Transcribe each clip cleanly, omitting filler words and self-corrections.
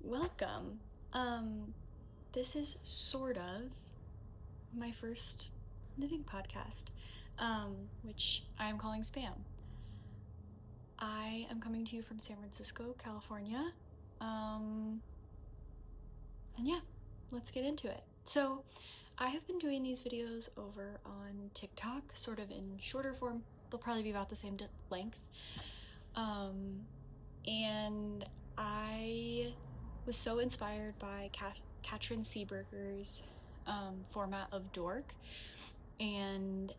Welcome. This is sort of my first knitting podcast, which I am calling Spam. I am coming to you from San Francisco, California. And yeah, let's get into it. So I have been doing these videos over on TikTok, sort of in shorter form. They'll probably be about the same length. And I was so inspired by Katrin Seeberger's format of dork, and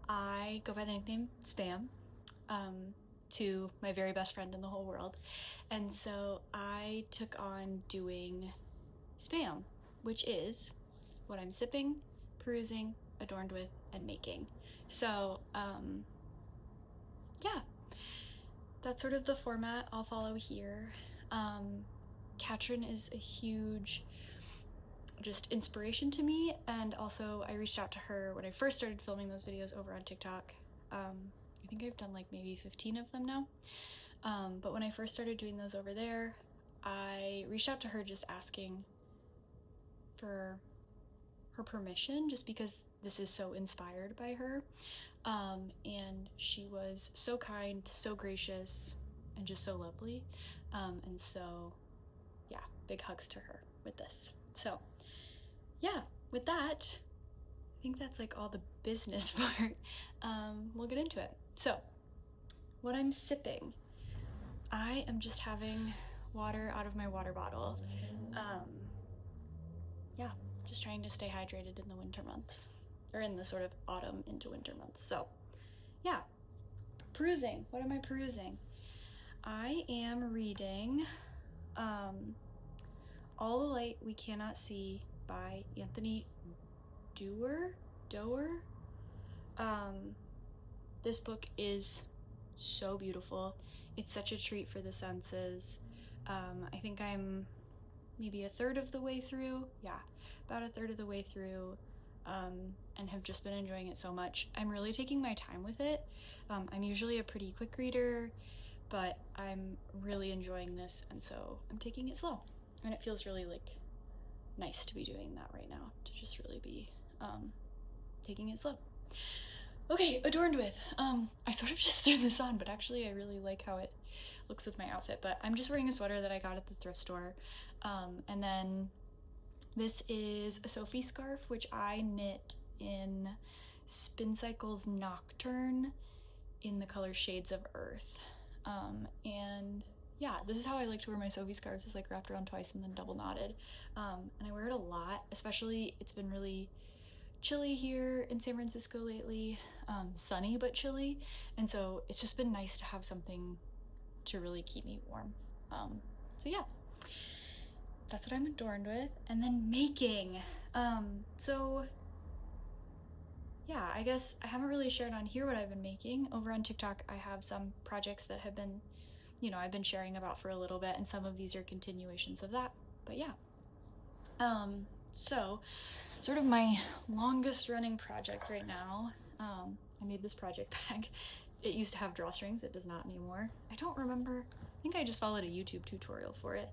I go by the nickname Spam to my very best friend in the whole world, and so I took on doing Spam, which is what I'm sipping, perusing, adorned with, and making. So yeah, that's sort of the format I'll follow here. Katrin is a huge just inspiration to me, and also I reached out to her when I first started filming those videos over on TikTok. I think I've done like maybe 15 of them now, but when I first started doing those over there, I reached out to her just asking for her permission, just because this is so inspired by her, and she was so kind, so gracious, and just so lovely, and so yeah, big hugs to her with this. So yeah, with that, I think that's like all the business part. We'll get into it. So what I'm sipping, I am just having water out of my water bottle. Yeah, just trying to stay hydrated in the winter months, or in the sort of autumn into winter months. So yeah, perusing. What am I perusing? I am reading All the Light We Cannot See by Anthony doerr. This book is so beautiful. It's such a treat for the senses. I think I'm maybe a third of the way through. Yeah, about a third of the way through, and have just been enjoying it so much. I'm really taking my time with it. I'm usually a pretty quick reader, but I'm really enjoying this, and so I'm taking it slow. And it feels really like nice to be doing that right now, to just really be taking it slow. Okay, adorned with. I sort of just threw this on, but actually I really like how it looks with my outfit. But I'm just wearing a sweater that I got at the thrift store. And then this is a Sophie scarf, which I knit in Spincycle's Nocturne in the color Shades of Earth. And yeah, this is how I like to wear my Sophie scarves, is like wrapped around twice and then double knotted. And I wear it a lot, especially it's been really chilly here in San Francisco lately, sunny but chilly, and so it's just been nice to have something to really keep me warm. So yeah, that's what I'm adorned with. And then making, so yeah, I guess I haven't really shared on here what I've been making. Over on TikTok I have some projects that have been, I've been sharing about for a little bit, and some of these are continuations of that, but yeah. So sort of my longest running project right now, I made this project bag. It used to have drawstrings, it does not anymore. I don't remember, I think I just followed a YouTube tutorial for it.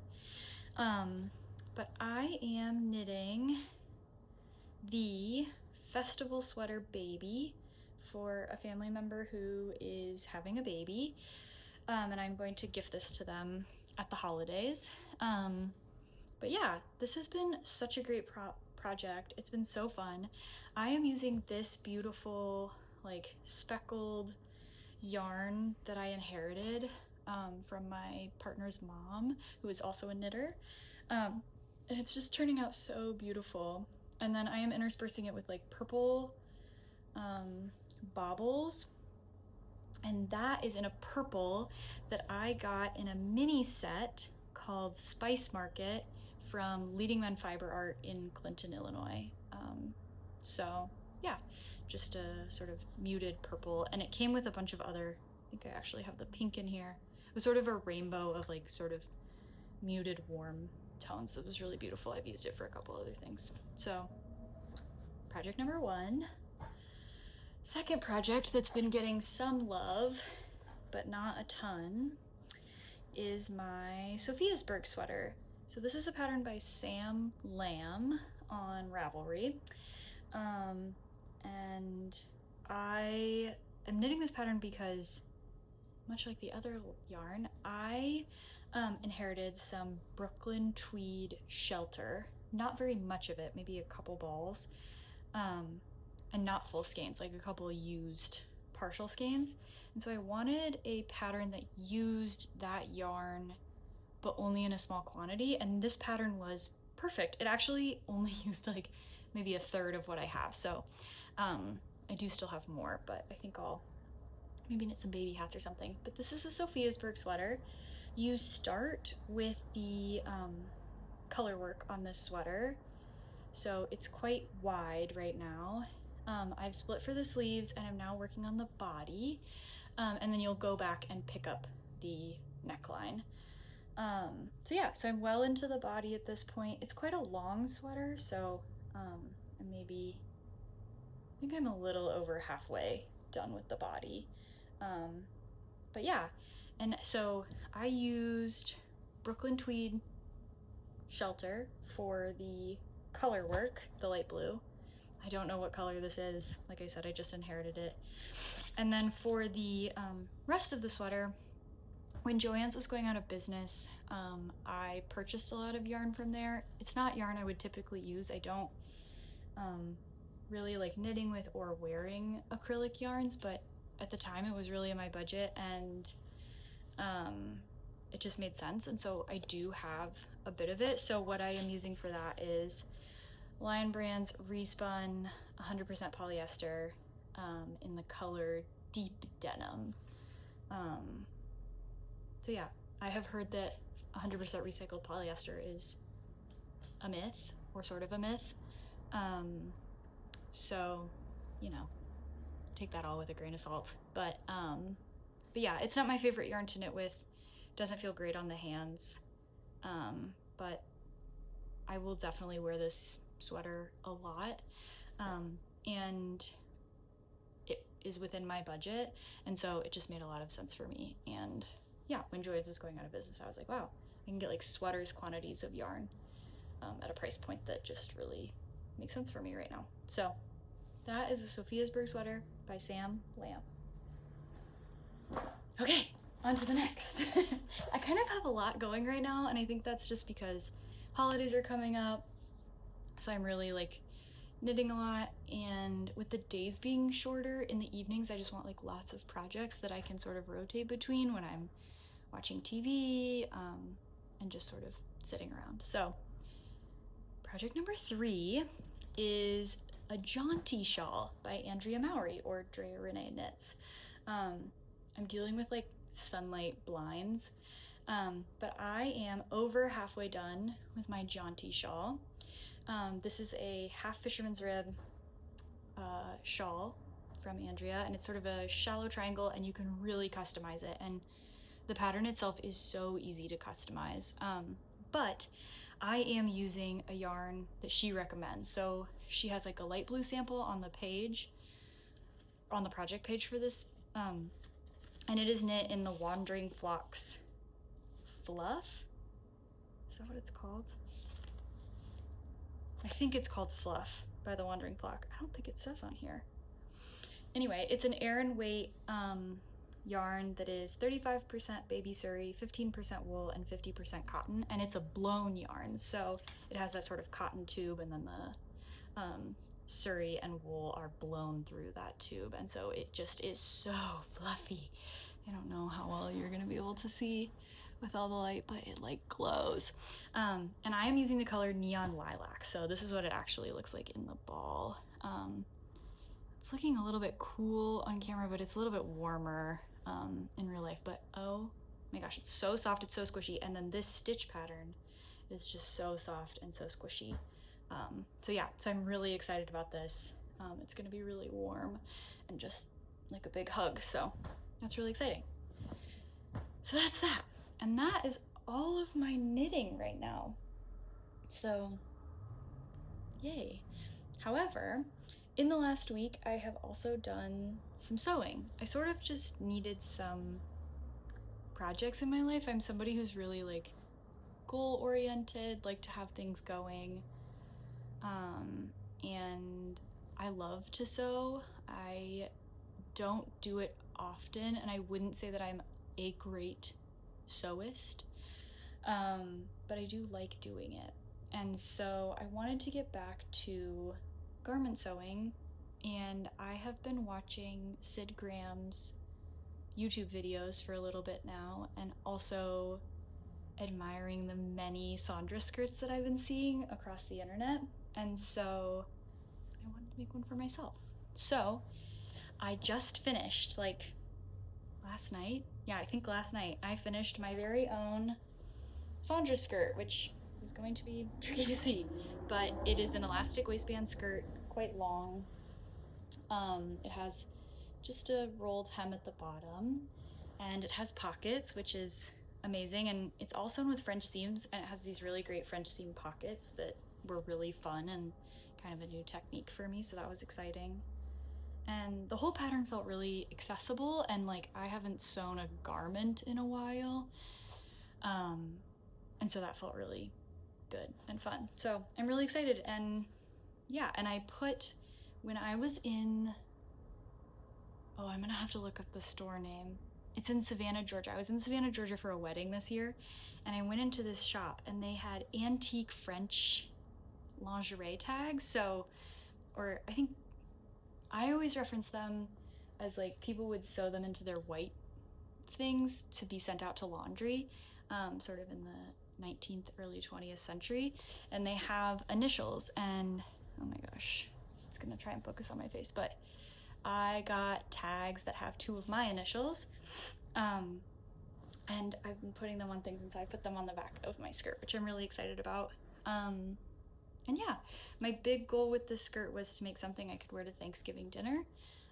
But I am knitting the festival sweater baby for a family member who is having a baby, and I'm going to gift this to them at the holidays. But yeah, this has been such a great project. It's been so fun. I am using this beautiful like speckled yarn that I inherited from my partner's mom, who is also a knitter, and it's just turning out so beautiful. And then I am interspersing it with like purple baubles, and that is in a purple that I got in a mini set called Spice Market from Leading Men Fiber Art in Clinton, Illinois. So yeah, just a sort of muted purple, and it came with a bunch of other, I think I actually have the pink in here. It was sort of a rainbow of like sort of muted warm tones. That was really beautiful. I've used it for a couple other things. So project number one. Second project that's been getting some love, but not a ton, is my Sophiasburgh sweater. So this is a pattern by Sam Lamb on Ravelry. And I am knitting this pattern because, much like the other yarn, I inherited some Brooklyn tweed shelter. Not very much of it, maybe a couple balls, and not full skeins, like a couple used partial skeins. And so I wanted a pattern that used that yarn, but only in a small quantity, and this pattern was perfect. It actually only used like maybe a third of what I have, so I do still have more, but I think I'll maybe knit some baby hats or something. But this is a Sophiasburgh sweater. You start with the color work on this sweater, so it's quite wide right now. I've split for the sleeves and I'm now working on the body, and then you'll go back and pick up the neckline. So yeah, so I'm well into the body at this point. It's quite a long sweater, so maybe, I think I'm a little over halfway done with the body. But yeah, and so I used Brooklyn tweed shelter for the color work, the light blue. I don't know what color this is. Like I said, I just inherited it. And then for the rest of the sweater, when Joann's was going out of business, I purchased a lot of yarn from there. It's not yarn I would typically use. I don't really like knitting with or wearing acrylic yarns, but at the time it was really in my budget, and it just made sense. And so I do have a bit of it. So what I am using for that is Lion Brand's re-spun 100% polyester in the color deep denim. So yeah, I have heard that 100% recycled polyester is a myth, or sort of a myth. So, you know, take that all with a grain of salt. But yeah, it's not my favorite yarn to knit with. Doesn't feel great on the hands. But I will definitely wear this sweater a lot. And it is within my budget. And so it just made a lot of sense for me. And yeah, when Joann's was going out of business, I was like, wow, I can get like sweaters quantities of yarn at a price point that just really makes sense for me right now. So that is a Sophiasburgh sweater by Sam Lamb. Okay, on to the next. I kind of have a lot going right now, and I think that's just because holidays are coming up. So I'm really like knitting a lot, and with the days being shorter in the evenings, I just want like lots of projects that I can sort of rotate between when I'm watching TV and just sort of sitting around. So project number 3 is a jaunty shawl by Andrea Mowry, or Drea Renee Knits. I'm dealing with like sunlight blinds, but I am over halfway done with my jaunty shawl. This is a half fisherman's rib shawl from Andrea, and it's sort of a shallow triangle, and you can really customize it, and the pattern itself is so easy to customize. But I am using a yarn that she recommends. So she has like a light blue sample on the page, on the project page for this, and it is knit in the Wandering Flocks Fluff. Is that what it's called? I think it's called Fluff by the Wandering Flock. I don't think it says on here. Anyway, it's an Aran weight yarn that is 35% baby Surrey, 15% wool, and 50% cotton, and it's a blown yarn, so it has that sort of cotton tube, and then the Surrey and wool are blown through that tube, and so it just is so fluffy. I don't know how well you're gonna be able to see with all the light, but it like glows. And I am using the color Neon Lilac, so this is what it actually looks like in the ball. It's looking a little bit cool on camera, but it's a little bit warmer in real life. But oh my gosh, it's so soft, it's so squishy, and then this stitch pattern is just so soft and so squishy. So yeah, so I'm really excited about this. It's gonna be really warm and just like a big hug, so that's really exciting. So that's that, and that is all of my knitting right now, so yay. However, in the last week, I have also done some sewing. I sort of just needed some projects in my life. I'm somebody who's really like goal oriented, like to have things going. And I love to sew. I don't do it often, and I wouldn't say that I'm a great sewist, but I do like doing it. And so I wanted to get back to garment sewing, and I have been watching Sid Graham's YouTube videos for a little bit now, and also admiring the many saundra skirts that I've been seeing across the internet. And so I wanted to make one for myself. So I just finished, like last night, I think last night, I finished my very own saundra skirt, which is going to be tricky to see, but it is an elastic waistband skirt, quite long. It has just a rolled hem at the bottom, and it has pockets, which is amazing, and it's all sewn with French seams, and it has these really great French seam pockets that were really fun and kind of a new technique for me, so that was exciting. And the whole pattern felt really accessible, and like I haven't sewn a garment in a while, and so that felt really good and fun. So I'm really excited. And yeah, and I put, when I was in, I'm gonna have to look up the store name. It's in Savannah, Georgia. I was in Savannah, Georgia for a wedding this year, and I went into this shop and they had antique French lingerie tags. So, or I think I always reference them as like people would sew them into their white things to be sent out to laundry, sort of in the 19th, early 20th century. And they have initials, and oh my gosh, it's gonna try and focus on my face, but I got tags that have 2 of my initials, and I've been putting them on things, and so I put them on the back of my skirt, which I'm really excited about. And yeah, my big goal with this skirt was to make something I could wear to Thanksgiving dinner.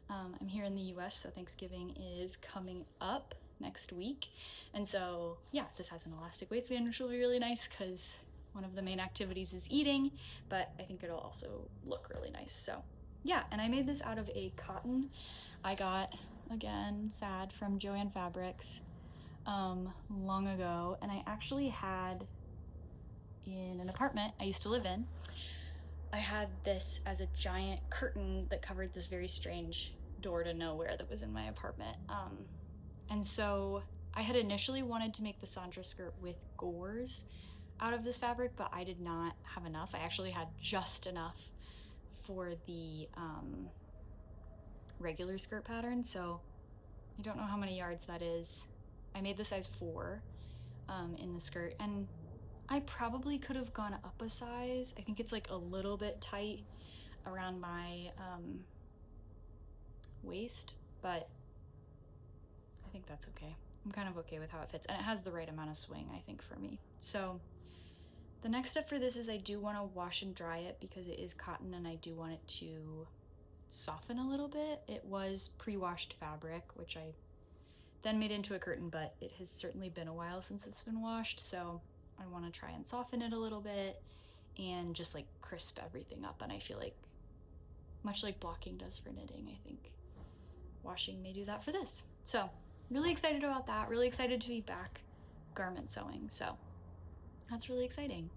I'm here in the US, so Thanksgiving is coming up next week, and so yeah, this has an elastic waistband, which will be really nice because one of the main activities is eating, but I think it'll also look really nice. So yeah, and I made this out of a cotton I got, again, sad, from Joann fabrics long ago, and I actually had, in an apartment I used to live in, I had this as a giant curtain that covered this very strange door to nowhere that was in my apartment. And so I had initially wanted to make the saundra skirt with gores out of this fabric, but I did not have enough. I actually had just enough for the regular skirt pattern, so I don't know how many yards that is. I made the size 4 in the skirt, and I probably could have gone up a size. I think it's like a little bit tight around my waist, but I think that's okay. I'm kind of okay with how it fits, and it has the right amount of swing, I think, for me. So the next step for this is I do want to wash and dry it because it is cotton, and I do want it to soften a little bit. It was pre-washed fabric, which I then made into a curtain, but it has certainly been a while since it's been washed, so I want to try and soften it a little bit and just like crisp everything up. And I feel like, much like blocking does for knitting, I think washing may do that for this. So really excited about that, really excited to be back garment sewing, so that's really exciting.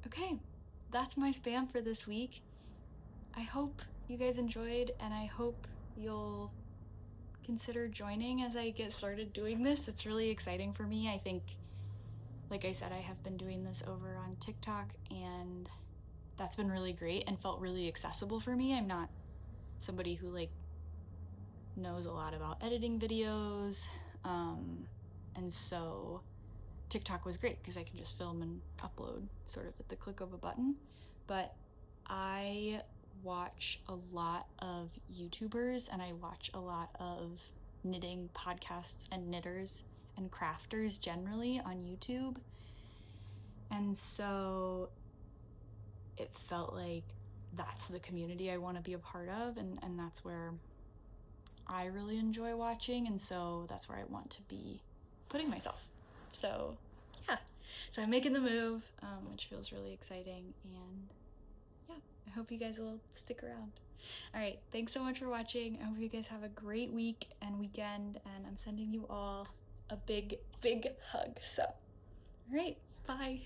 Okay, that's my spam for this week. I hope you guys enjoyed, and I hope you'll consider joining as I get started doing this. It's really exciting for me. I think, like I said, I have been doing this over on TikTok, and that's been really great and felt really accessible for me. I'm not somebody who like knows a lot about editing videos, and so TikTok was great because I can just film and upload sort of at the click of a button. But I watch a lot of YouTubers, and I watch a lot of knitting podcasts and knitters and crafters generally on YouTube, and so it felt like that's the community I want to be a part of, and that's where I really enjoy watching, and so that's where I want to be putting myself. So yeah, so I'm making the move, which feels really exciting, and yeah, I hope you guys will stick around. All right, thanks so much for watching. I hope you guys have a great week and weekend, and I'm sending you all a big, big hug. So, all right, bye. Bye.